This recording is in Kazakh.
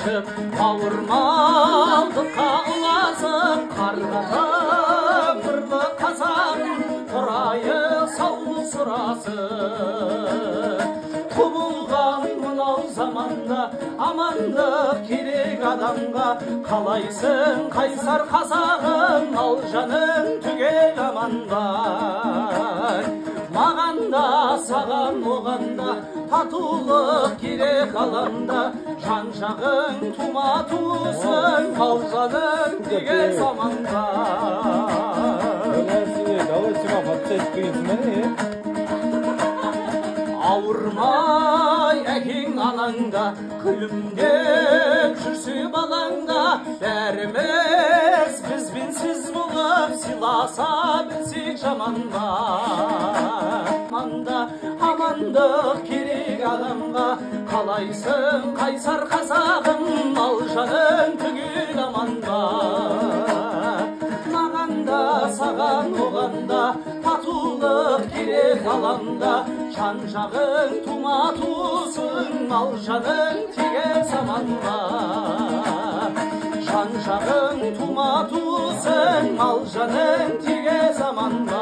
айтып, ауырмалдыққа ұласып, қарғадан нұрлы қазағым, тұрайық саулық сұрасып. Құбылған мынау заманда амандық керек адамға, қалайсың қайсар қазағым, ал жаның түгел аман бар. Маған да саған оған да татулық керек ғаламда, жан жағың тума туысың, ал жаның түгел заман бар. Ауырмай әкең анаңда, күлімдеп жүрсе балаңда, бәріміз бізбен сіз болып сыйласа білсек жаман ба. Амандық керек адамға, қалайсың қайсар қазағым, ал жаның түгел аман ба. Маған да саған оған да татулық керек ғаламда, жан жағың тума туысың, ал жаның тегер заманға. Жан жағың тума туысың, ал жаның тегер заманға.